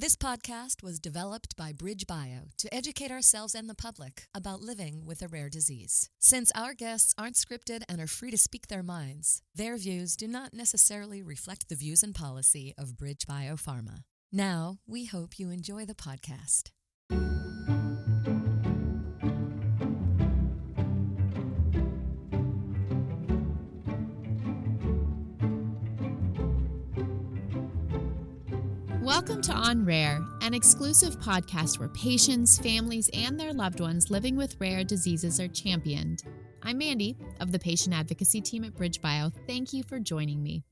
This podcast was developed by BridgeBio to educate ourselves and the public about living with a rare disease. Since our guests aren't scripted and are free to speak their minds, their views do not necessarily reflect the views and policy of BridgeBio Pharma. Now, we hope you enjoy the podcast. Welcome to On Rare, an exclusive podcast where patients, families, and their loved ones living with rare diseases are championed. I'm Mandy of the patient advocacy team at BridgeBio. Thank you for joining me.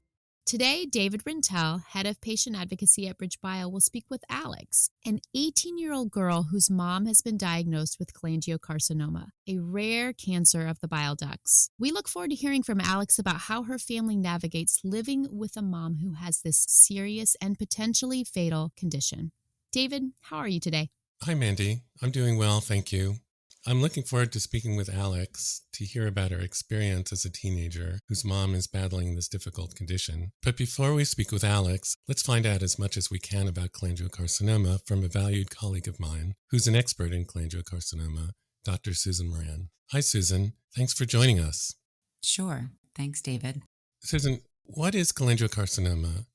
Today, David Rintell, head of patient advocacy at BridgeBio, will speak with Alex, an 18-year-old girl whose mom has been diagnosed with cholangiocarcinoma, a rare cancer of the bile ducts. We look forward to hearing from Alex about how her family navigates living with a mom who has this serious and potentially fatal condition. David, how are you today? Hi, Mandy. I'm doing well, thank you. I'm looking forward to speaking with Alex to hear about her experience as a teenager whose mom is battling this difficult condition. But before we speak with Alex, let's find out as much as we can about cholangiocarcinoma from a valued colleague of mine who's an expert in cholangiocarcinoma, Dr. Susan Moran. Hi, Susan. Thanks for joining us. Sure. Thanks, David. Susan, what is cholangiocarcinoma?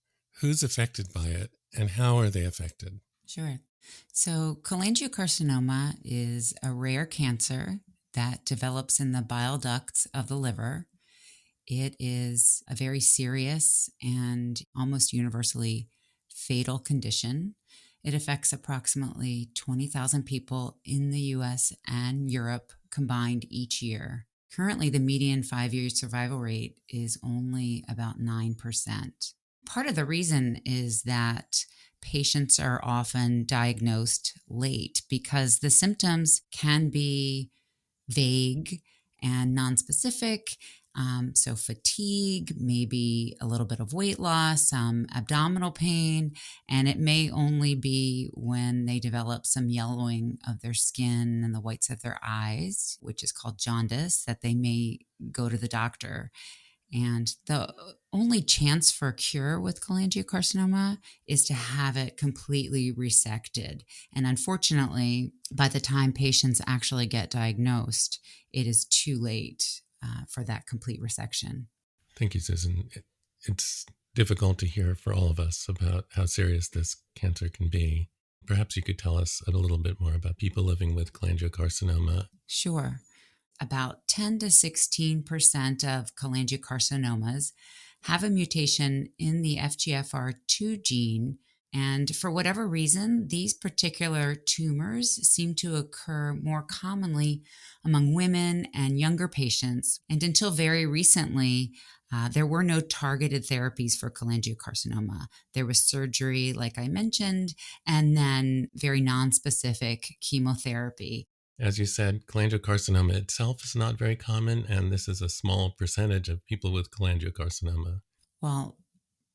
Who's affected by it, and how are they affected? Sure. So cholangiocarcinoma is a rare cancer that develops in the bile ducts of the liver. It is a very serious and almost universally fatal condition. It affects approximately 20,000 people in the U.S. and Europe combined each year. Currently, the median 5-year survival rate is only about 9%. Part of the reason is that patients are often diagnosed late because the symptoms can be vague and nonspecific. So fatigue, maybe a little bit of weight loss, abdominal pain, and it may only be when they develop some yellowing of their skin and the whites of their eyes, which is called jaundice, that they may go to the doctor. And the only chance for a cure with cholangiocarcinoma is to have it completely resected. And unfortunately, by the time patients actually get diagnosed, it is too late for that complete resection. Thank you, Susan. It's difficult to hear for all of us about how serious this cancer can be. Perhaps you could tell us a little bit more about people living with cholangiocarcinoma. Sure. About 10 to 16% of cholangiocarcinomas have a mutation in the FGFR2 gene. And for whatever reason, these particular tumors seem to occur more commonly among women and younger patients. And until very recently, there were no targeted therapies for cholangiocarcinoma. There was surgery, like I mentioned, and then very nonspecific chemotherapy. As you said, cholangiocarcinoma itself is not very common, and this is a small percentage of people with cholangiocarcinoma. Well,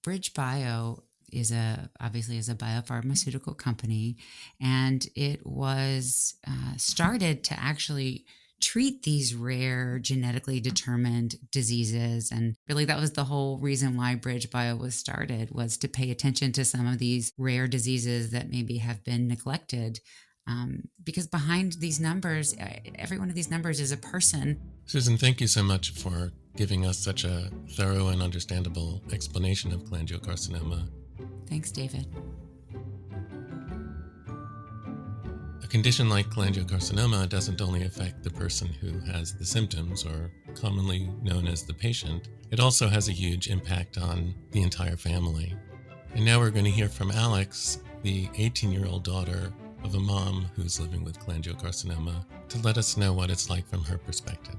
BridgeBio is obviously a biopharmaceutical company, and it was started to actually treat these rare genetically determined diseases. And really that was the whole reason why BridgeBio was started, was to pay attention to some of these rare diseases that maybe have been neglected. Because behind these numbers, every one of these numbers is a person. Susan, thank you so much for giving us such a thorough and understandable explanation of cholangiocarcinoma. Thanks, David. A condition like cholangiocarcinoma doesn't only affect the person who has the symptoms, or commonly known as the patient, it also has a huge impact on the entire family. And now we're going to hear from Alex, the 18-year-old daughter of a mom who's living with cholangiocarcinoma, to let us know what it's like from her perspective.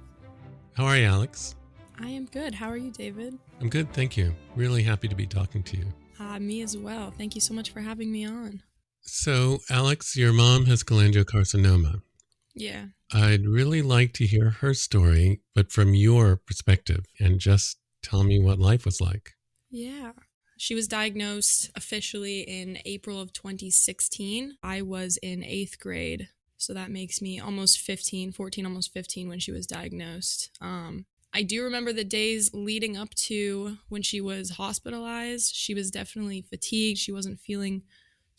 How are you, Alex? I am good. How are you, David? I'm good, thank you. Really happy to be talking to you. Me as well. Thank you so much for having me on. So, Alex, your mom has cholangiocarcinoma. Yeah. I'd really like to hear her story, but from your perspective, and just tell me what life was like. Yeah. She was diagnosed officially in April of 2016. I was in 8th grade, so that makes me almost 15 when she was diagnosed. I do remember the days leading up to when she was hospitalized. She was definitely fatigued. She wasn't feeling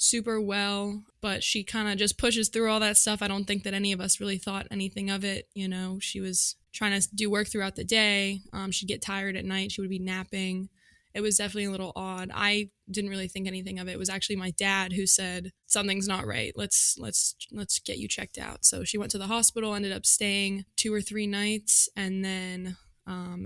super well, but she kind of just pushes through all that stuff. I don't think that any of us really thought anything of it. She was trying to do work throughout the day. She'd get tired at night. She would be napping. It was definitely a little odd. I didn't really think anything of it. It was actually my dad who said, something's not right. Let's get you checked out. So she went to the hospital, ended up staying 2 or 3 nights. And then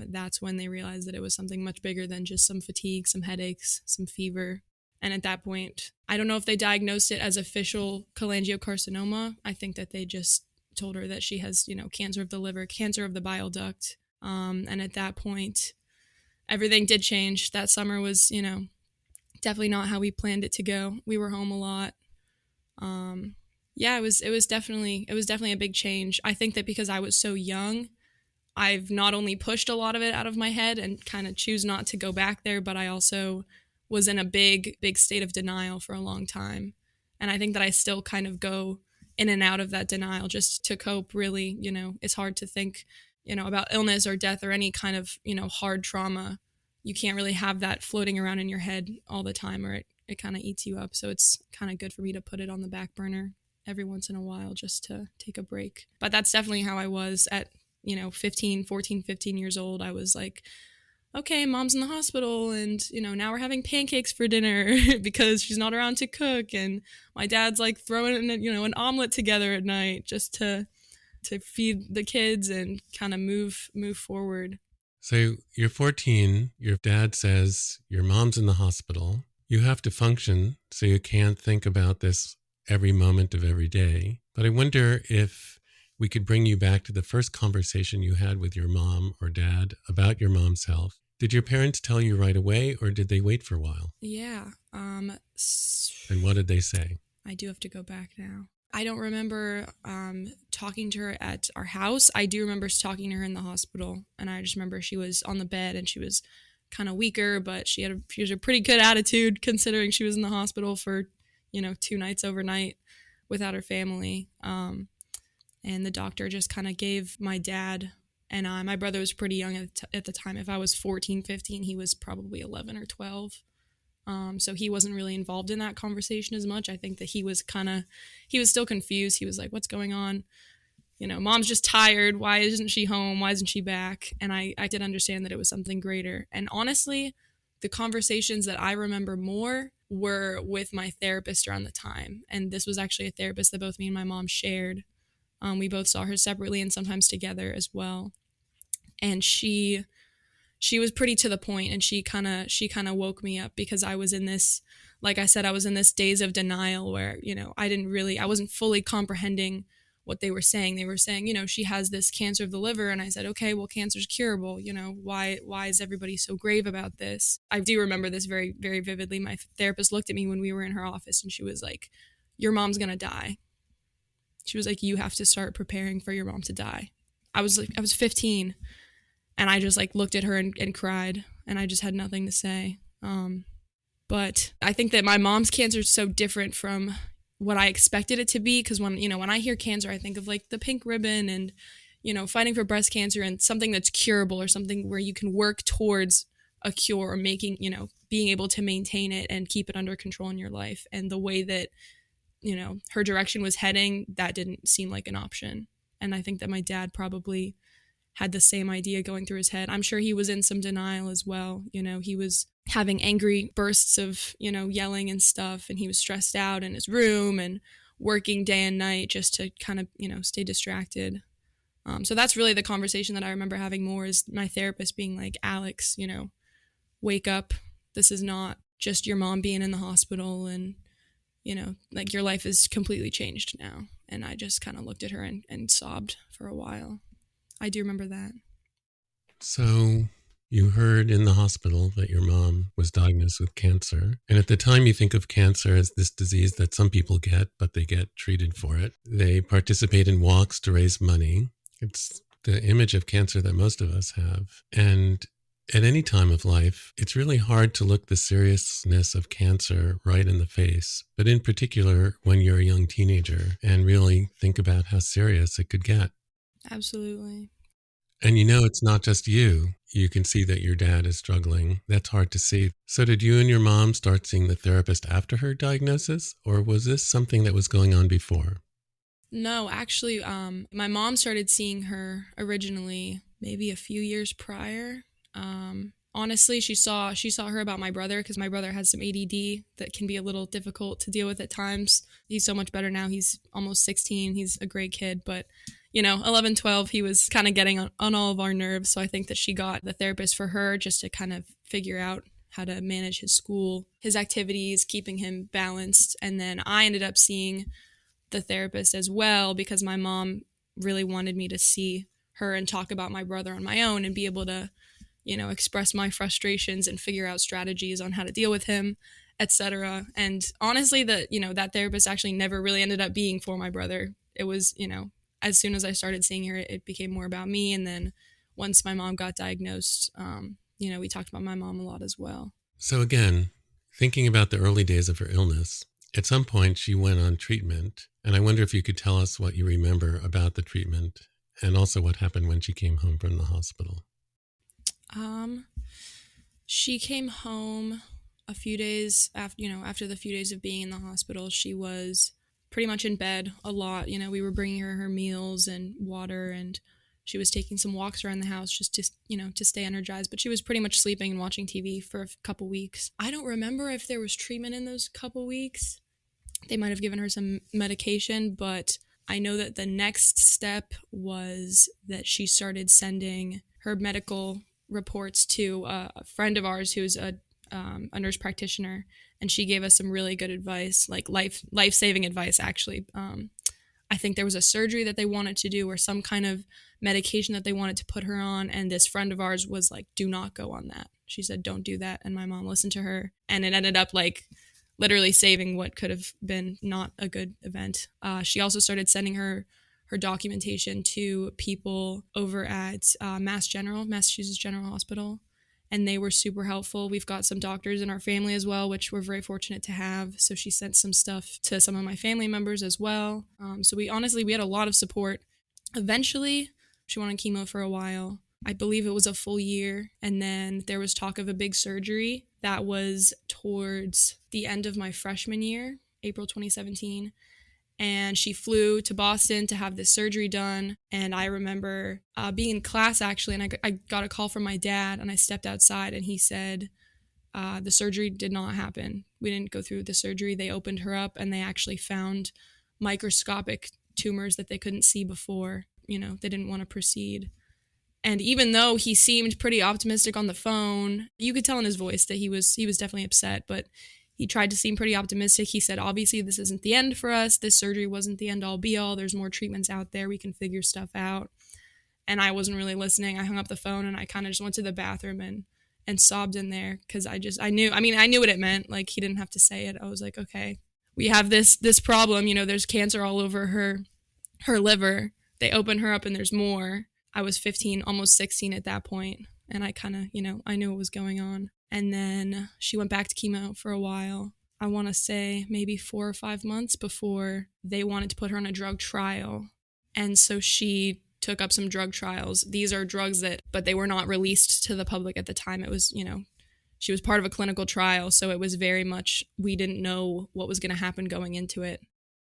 that's when they realized that it was something much bigger than just some fatigue, some headaches, some fever. And at that point, I don't know if they diagnosed it as official cholangiocarcinoma. I think that they just told her that she has, cancer of the liver, cancer of the bile duct. And at that point, everything did change. That summer was, definitely not how we planned it to go. We were home a lot. It was definitely a big change. I think that because I was so young, I've not only pushed a lot of it out of my head and kind of choose not to go back there, but I also was in a big state of denial for a long time. And I think that I still kind of go in and out of that denial just to cope, really. It's hard to think, about illness or death or any kind of, hard trauma. You can't really have that floating around in your head all the time, or it kind of eats you up. So it's kind of good for me to put it on the back burner every once in a while just to take a break. But that's definitely how I was at, 15 years old. I was like, okay, mom's in the hospital and, now we're having pancakes for dinner because she's not around to cook. And my dad's like throwing, an omelet together at night just to feed the kids and kind of move forward. So you're 14, your dad says your mom's in the hospital. You have to function, so you can't think about this every moment of every day. But I wonder if we could bring you back to the first conversation you had with your mom or dad about your mom's health. Did your parents tell you right away, or did they wait for a while? Yeah. And what did they say? I do have to go back now. I don't remember talking to her at our house. I do remember talking to her in the hospital, and I just remember she was on the bed and she was kind of weaker, but she was a pretty good attitude considering she was in the hospital for 2 nights overnight without her family. And the doctor just kind of gave my dad and my brother was pretty young at the time. If I was 14, 15, he was probably 11 or 12. So he wasn't really involved in that conversation as much. I think that he was still confused. He was like, what's going on? Mom's just tired. Why isn't she home? Why isn't she back? And I did understand that it was something greater. And honestly, the conversations that I remember more were with my therapist around the time. And this was actually a therapist that both me and my mom shared. We both saw her separately and sometimes together as well. And she was pretty to the point, and she kind of woke me up because I was in this, like I said, I was in this daze of denial where, I wasn't fully comprehending what they were saying. They were saying, she has this cancer of the liver. And I said, okay, well, cancer's curable. Why is everybody so grave about this? I do remember this very, very vividly. My therapist looked at me when we were in her office and she was like, your mom's going to die. She was like, you have to start preparing for your mom to die. I was 15 and I just looked at her and cried, and I just had nothing to say. But I think that my mom's cancer is so different from what I expected it to be. Cause when I hear cancer, I think of the pink ribbon and, fighting for breast cancer and something that's curable or something where you can work towards a cure or making, being able to maintain it and keep it under control in your life. And the way that, her direction was heading, that didn't seem like an option. And I think that my dad probably had the same idea going through his head. I'm sure he was in some denial as well. He was having angry bursts of, yelling and stuff, and he was stressed out in his room and working day and night just to kind of, stay distracted. So that's really the conversation that I remember having more, is my therapist being like, Alex, wake up. This is not just your mom being in the hospital and, your life is completely changed now. And I just kind of looked at her and sobbed for a while. I do remember that. So you heard in the hospital that your mom was diagnosed with cancer. And at the time, you think of cancer as this disease that some people get, but they get treated for it. They participate in walks to raise money. It's the image of cancer that most of us have. And at any time of life, it's really hard to look the seriousness of cancer right in the face, but in particular when you're a young teenager, and really think about how serious it could get. Absolutely. And you know it's not just you. You can see that your dad is struggling. That's hard to see. So did you and your mom start seeing the therapist after her diagnosis, or was this something that was going on before? No, actually, my mom started seeing her originally maybe a few years prior. Honestly, she saw her about my brother because my brother has some ADD that can be a little difficult to deal with at times. He's so much better now. He's almost 16. He's a great kid, but 11, 12, he was kind of getting on all of our nerves. So I think that she got the therapist for her just to kind of figure out how to manage his school, his activities, keeping him balanced. And then I ended up seeing the therapist as well because my mom really wanted me to see her and talk about my brother on my own and be able to, express my frustrations and figure out strategies on how to deal with him, etc. And honestly, that therapist actually never really ended up being for my brother. It was, as soon as I started seeing her, it became more about me. And then once my mom got diagnosed, we talked about my mom a lot as well. So again, thinking about the early days of her illness, at some point she went on treatment. And I wonder if you could tell us what you remember about the treatment and also what happened when she came home from the hospital. She came home a few days after the few days of being in the hospital. She was pretty much in bed a lot. We were bringing her meals and water, and she was taking some walks around the house just to stay energized. But she was pretty much sleeping and watching TV for a couple weeks. I don't remember if there was treatment in those couple weeks. They might have given her some medication, but I know that the next step was that she started sending her medical reports to a friend of ours who's a nurse practitioner, and she gave us some really good advice, like life-saving advice, actually. I think there was a surgery that they wanted to do or some kind of medication that they wanted to put her on, and this friend of ours was like, do not go on that. She said, don't do that, and my mom listened to her, and it ended up like literally saving what could have been not a good event. She also started sending her documentation to people over at Massachusetts General Hospital, and they were super helpful. We've got some doctors in our family as well, which we're very fortunate to have. So she sent some stuff to some of my family members as well. So we had a lot of support. Eventually, she went on chemo for a while. I believe it was a full year. And then there was talk of a big surgery that was towards the end of my freshman year, April 2017. And she flew to Boston to have this surgery done. And I remember being in class, actually, and I got a call from my dad, and I stepped outside, and he said, the surgery did not happen. We didn't go through the surgery. They opened her up, and they actually found microscopic tumors that they couldn't see before. They didn't want to proceed. And even though he seemed pretty optimistic on the phone, you could tell in his voice that he was definitely upset, but he tried to seem pretty optimistic. He said, obviously, this isn't the end for us. This surgery wasn't the end all be all. There's more treatments out there. We can figure stuff out. And I wasn't really listening. I hung up the phone, and I kind of just went to the bathroom and sobbed in there because I knew what it meant. Like, he didn't have to say it. I was like, okay, we have this problem. There's cancer all over her liver. They open her up and there's more. I was 15, almost 16 at that point. And I kind of, I knew what was going on. And then she went back to chemo for a while. I want to say maybe 4 or 5 months before they wanted to put her on a drug trial. And so she took up some drug trials. These are drugs but they were not released to the public at the time. It was, she was part of a clinical trial. So it was very much, we didn't know what was going to happen going into it.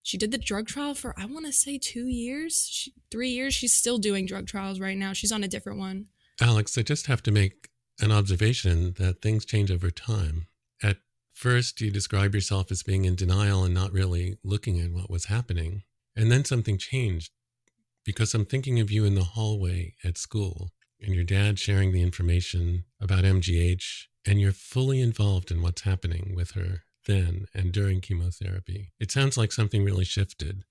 She did the drug trial for, I want to say 2 years, 3 years. She's still doing drug trials right now. She's on a different one. Alex, I just have to make an observation that things change over time. At first, you describe yourself as being in denial and not really looking at what was happening. And then something changed because I'm thinking of you in the hallway at school and your dad sharing the information about MGH, and you're fully involved in what's happening with her then and during chemotherapy. It sounds like something really shifted.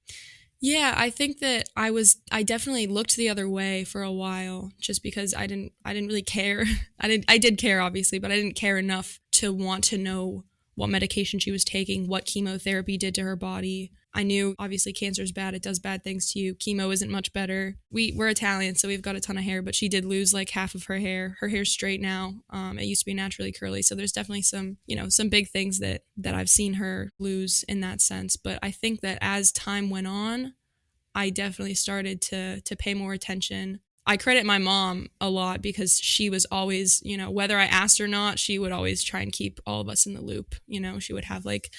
Yeah, I think that I definitely looked the other way for a while just because I didn't really care. I did care, obviously, but I didn't care enough to want to know what medication she was taking, what chemotherapy did to her body. I knew, obviously, cancer is bad. It does bad things to you. Chemo isn't much better. We're Italian, so we've got a ton of hair, but she did lose like half of her hair. Her hair's straight now. It used to be naturally curly. So there's definitely some big things that I've seen her lose in that sense. But I think that as time went on, I definitely started to pay more attention. I credit my mom a lot because she was always, whether I asked or not, she would always try and keep all of us in the loop. She would have like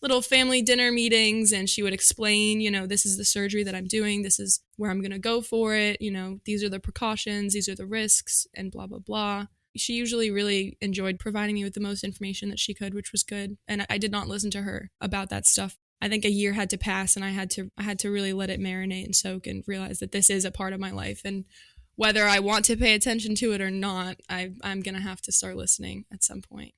little family dinner meetings and she would explain, this is the surgery that I'm doing. This is where I'm going to go for it. These are the precautions. These are the risks and blah, blah, blah. She usually really enjoyed providing me with the most information that she could, which was good. And I did not listen to her about that stuff. I think a year had to pass and I had to really let it marinate and soak and realize that this is a part of my life. And whether I want to pay attention to it or not, I'm going to have to start listening at some point.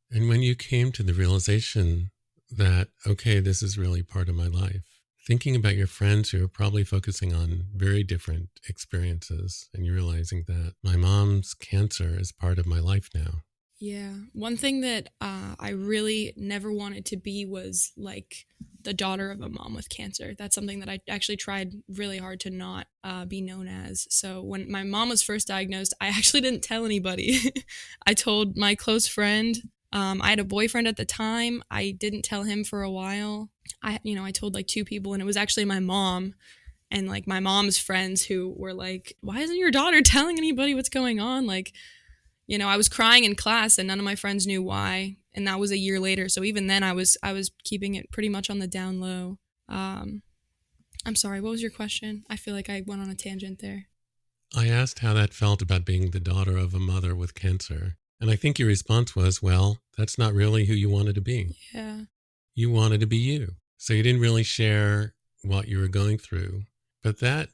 And when you came to the realization that, okay, this is really part of my life, thinking about your friends who are probably focusing on very different experiences, and you're realizing that my mom's cancer is part of my life now. Yeah. One thing that I really never wanted to be was like the daughter of a mom with cancer. That's something that I actually tried really hard to not be known as. So when my mom was first diagnosed, I actually didn't tell anybody. I told my close friend. I had a boyfriend at the time. I didn't tell him for a while. I told like 2 people, and it was actually my mom and like my mom's friends who were like, why isn't your daughter telling anybody what's going on? Like, I was crying in class and none of my friends knew why. And that was a year later. So even then I was keeping it pretty much on the down low. I'm sorry, what was your question? I feel like I went on a tangent there. I asked how that felt about being the daughter of a mother with cancer. And I think your response was, well, that's not really who you wanted to be. Yeah. You wanted to be you. So you didn't really share what you were going through. But that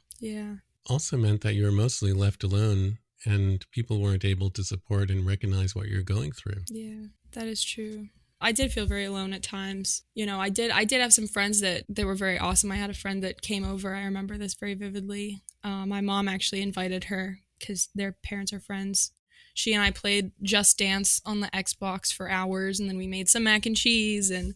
also meant that you were mostly left alone and people weren't able to support and recognize what you're going through. Yeah, that is true. I did feel very alone at times. I did have some friends that they were very awesome. I had a friend that came over. I remember this very vividly. My mom actually invited her because their parents are friends. She and I played Just Dance on the Xbox for hours, and then we made some mac and cheese, and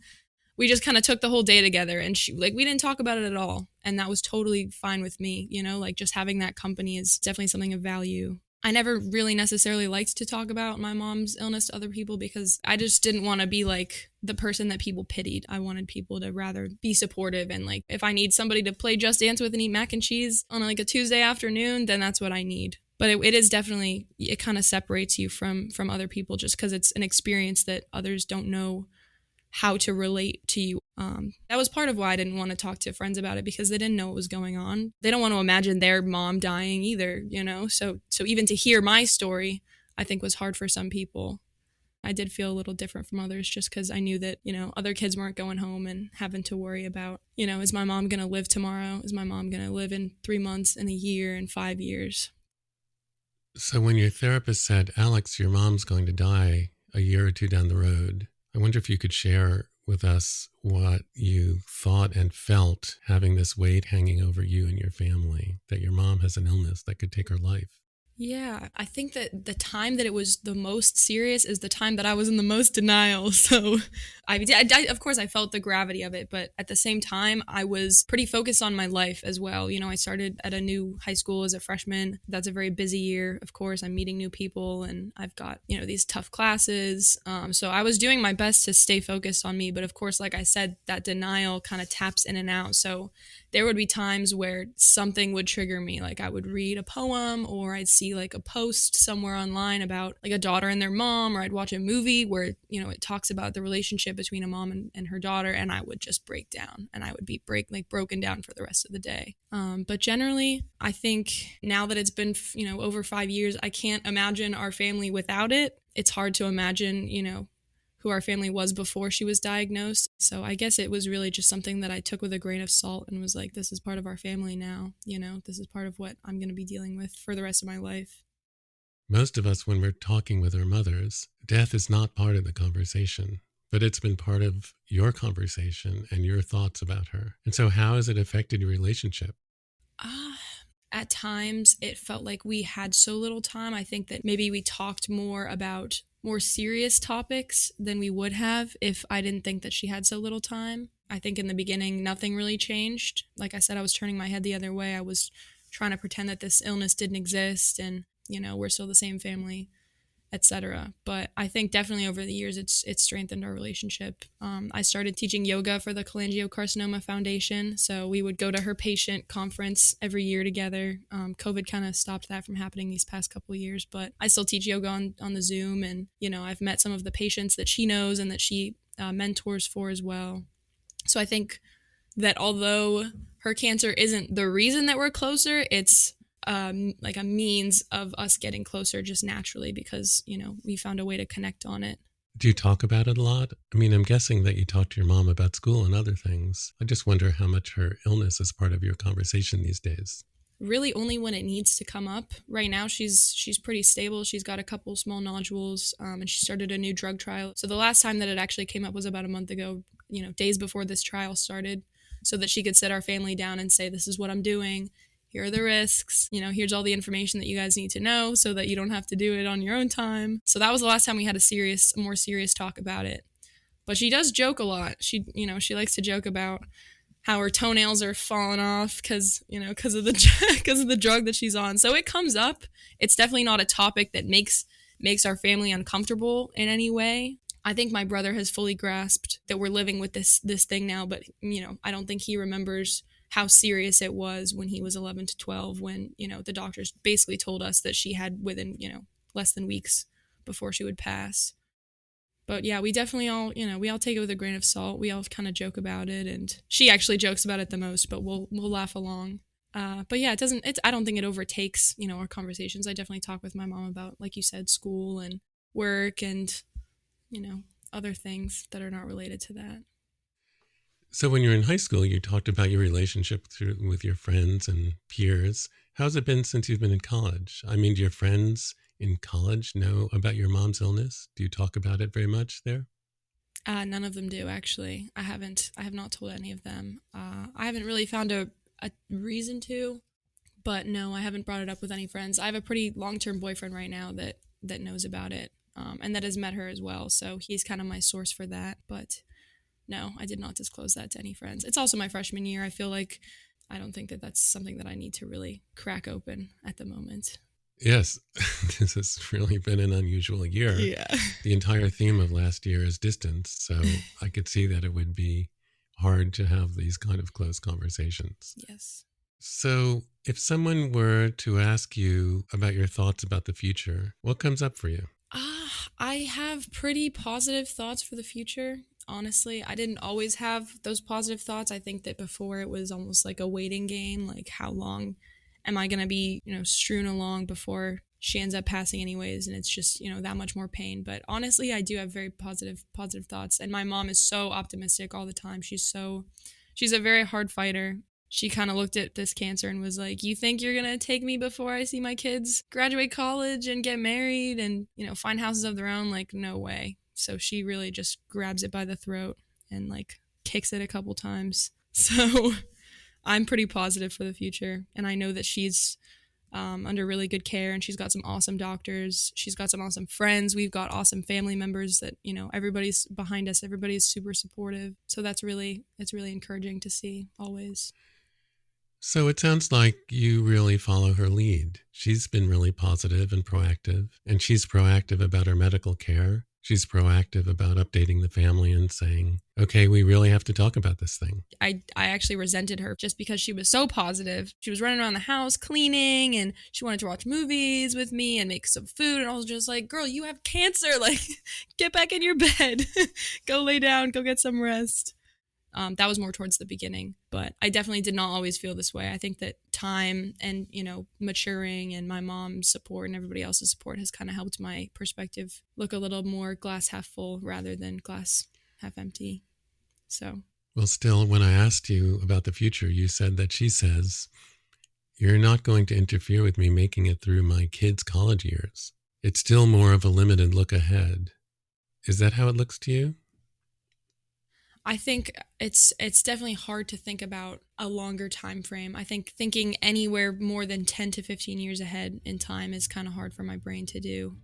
we just kind of took the whole day together. And we didn't talk about it at all, and that was totally fine with me. Just having that company is definitely something of value. I never really necessarily liked to talk about my mom's illness to other people because I just didn't want to be like the person that people pitied. I wanted people to rather be supportive, and like if I need somebody to play Just Dance with and eat mac and cheese on like a Tuesday afternoon, then that's what I need. But it is definitely, it kind of separates you from other people just because it's an experience that others don't know how to relate to you. That was part of why I didn't want to talk to friends about it, because they didn't know what was going on. They don't want to imagine their mom dying either, So even to hear my story, I think was hard for some people. I did feel a little different from others just because I knew that, other kids weren't going home and having to worry about, is my mom going to live tomorrow? Is my mom going to live in 3 months, in a year, in 5 years? So when your therapist said, Alex, your mom's going to die a year or 2 down the road, I wonder if you could share with us what you thought and felt having this weight hanging over you and your family, that your mom has an illness that could take her life. Yeah, I think that the time that it was the most serious is the time that I was in the most denial. So I of course, I felt the gravity of it, but at the same time, I was pretty focused on my life as well. I started at a new high school as a freshman. That's a very busy year. Of course, I'm meeting new people and I've got, these tough classes. So I was doing my best to stay focused on me. But of course, like I said, that denial kind of taps in and out. So there would be times where something would trigger me. Like I would read a poem, or I'd see like a post somewhere online about like a daughter and their mom, or I'd watch a movie where, it talks about the relationship between a mom and her daughter, and I would just break down and I would be broken down for the rest of the day. But generally, I think now that it's been, over 5 years, I can't imagine our family without it. It's hard to imagine, who our family was before she was diagnosed. So I guess it was really just something that I took with a grain of salt and was like, this is part of our family now. This is part of what I'm going to be dealing with for the rest of my life. Most of us, when we're talking with our mothers, death is not part of the conversation, but it's been part of your conversation and your thoughts about her. And so how has it affected your relationship? At times, it felt like we had so little time. I think that maybe we talked more about more serious topics than we would have if I didn't think that she had so little time. I think in the beginning, nothing really changed. Like I said, I was turning my head the other way. I was trying to pretend that this illness didn't exist and, we're still the same family. etc. But I think definitely over the years it's strengthened our relationship. I started teaching yoga for the Cholangiocarcinoma Foundation, so we would go to her patient conference every year together. COVID kind of stopped that from happening these past couple of years, but I still teach yoga on the Zoom, and I've met some of the patients that she knows and that she mentors for as well. So I think that although her cancer isn't the reason that we're closer, it's like a means of us getting closer just naturally because, we found a way to connect on it. Do you talk about it a lot? I mean, I'm guessing that you talk to your mom about school and other things. I just wonder how much her illness is part of your conversation these days. Really only when it needs to come up. Right now, she's pretty stable. She's got a couple small nodules, and she started a new drug trial. So the last time that it actually came up was about a month ago, days before this trial started, so that she could sit our family down and say, this is what I'm doing. Here are the risks. Here's all the information that you guys need to know so that you don't have to do it on your own time. So that was the last time we had a more serious talk about it. But she does joke a lot. She likes to joke about how her toenails are falling off because of the drug that she's on. So it comes up. It's definitely not a topic that makes our family uncomfortable in any way. I think my brother has fully grasped that we're living with this thing now, but I don't think he remembers how serious it was when he was 11 to 12 when the doctors basically told us that she had within less than weeks before she would pass. But yeah, we definitely all, we all take it with a grain of salt. We all kind of joke about it, and she actually jokes about it the most, but we'll laugh along. But yeah, I don't think it overtakes, our conversations. I definitely talk with my mom about, like you said, school and work and, other things that are not related to that. So when you're in high school, you talked about your relationship with your friends and peers. How's it been since you've been in college? I mean, do your friends in college know about your mom's illness? Do you talk about it very much there? None of them do, actually. I have not told any of them. I haven't really found a reason to, but no, I haven't brought it up with any friends. I have a pretty long-term boyfriend right now that knows about it, and that has met her as well. So he's kind of my source for that. But no, I did not disclose that to any friends. It's also my freshman year. I feel like I don't think that that's something that I need to really crack open at the moment. Yes, this has really been an unusual year. Yeah. The entire theme of last year is distance, so I could see that it would be hard to have these kind of close conversations. Yes. So if someone were to ask you about your thoughts about the future, what comes up for you? I have pretty positive thoughts for the future. Honestly, I didn't always have those positive thoughts. I think that before it was almost like a waiting game, like how long am I going to be, strewn along before she ends up passing anyways, and it's just, that much more pain. But honestly, I do have very positive thoughts, and my mom is so optimistic all the time. She's a very hard fighter. She kind of looked at this cancer and was like, you think you're going to take me before I see my kids graduate college and get married and, find houses of their own? Like, no way. So she really just grabs it by the throat and like kicks it a couple times. So I'm pretty positive for the future. And I know that she's under really good care, and she's got some awesome doctors. She's got some awesome friends. We've got awesome family members that, everybody's behind us. Everybody's super supportive. So it's really encouraging to see always. So it sounds like you really follow her lead. She's been really positive and proactive, and she's proactive about her medical care. She's proactive about updating the family and saying, okay, we really have to talk about this thing. I actually resented her just because she was so positive. She was running around the house cleaning, and she wanted to watch movies with me and make some food. And I was just like, girl, you have cancer. Like, get back in your bed. Go lay down. Go get some rest. That was more towards the beginning, but I definitely did not always feel this way. I think that time and, maturing and my mom's support and everybody else's support has kind of helped my perspective look a little more glass half full rather than glass half empty. So. Well, still, when I asked you about the future, you said that she says, you're not going to interfere with me making it through my kids' college years. It's still more of a limited look ahead. Is that how it looks to you? I think it's definitely hard to think about a longer time frame. I think thinking anywhere more than 10 to 15 years ahead in time is kind of hard for my brain to do.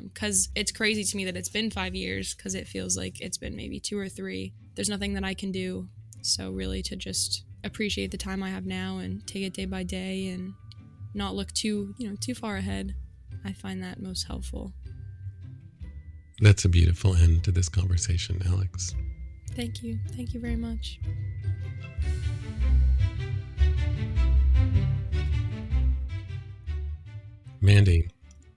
Because it's crazy to me that it's been 5 years, because it feels like it's been maybe 2 or 3. There's nothing that I can do. So really to just appreciate the time I have now and take it day by day and not look too far ahead. I find that most helpful. That's a beautiful end to this conversation, Alex. Thank you. Thank you very much. Mandy,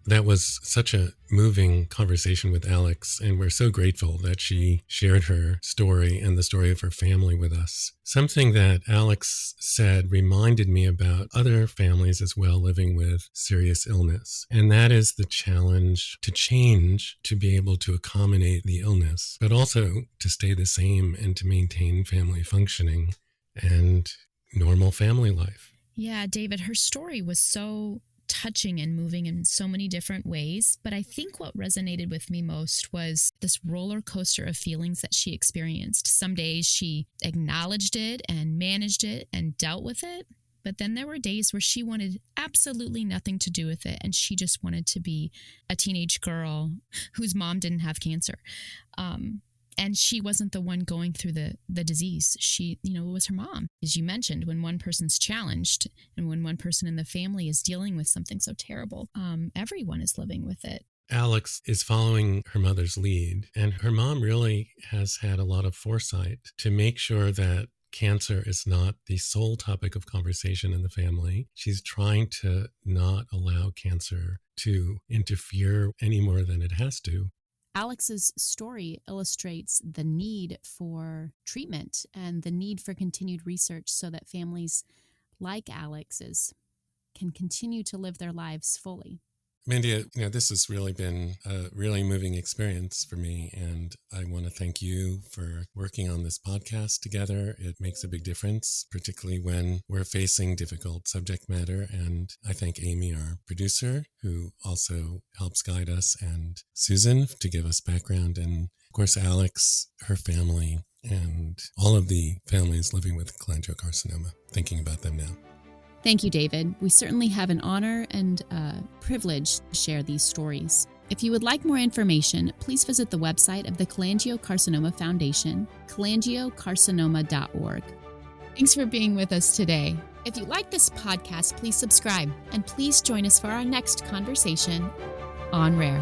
that was such a moving conversation with Alex, and we're so grateful that she shared her story and the story of her family with us. Something that Alex said reminded me about other families as well living with serious illness, and that is the challenge to change to be able to accommodate the illness, but also to stay the same and to maintain family functioning and normal family life. Yeah, David, her story was so touching and moving in so many different ways. But I think what resonated with me most was this roller coaster of feelings that she experienced. Some days she acknowledged it and managed it and dealt with it. But then there were days where she wanted absolutely nothing to do with it. And she just wanted to be a teenage girl whose mom didn't have cancer. And she wasn't the one going through the disease. It was her mom. As you mentioned, when one person's challenged and when one person in the family is dealing with something so terrible, everyone is living with it. Alex is following her mother's lead, and her mom really has had a lot of foresight to make sure that cancer is not the sole topic of conversation in the family. She's trying to not allow cancer to interfere any more than it has to. Alex's story illustrates the need for treatment and the need for continued research so that families like Alex's can continue to live their lives fully. Mandy, this has really been a really moving experience for me, and I want to thank you for working on this podcast together. It makes a big difference, particularly when we're facing difficult subject matter, and I thank Amy, our producer, who also helps guide us, and Susan to give us background, and of course Alex, her family, and all of the families living with cholangiocarcinoma, thinking about them now. Thank you, David. We certainly have an honor and a privilege to share these stories. If you would like more information, please visit the website of the Cholangiocarcinoma Foundation, cholangiocarcinoma.org. Thanks for being with us today. If you like this podcast, please subscribe, and please join us for our next conversation on Rare.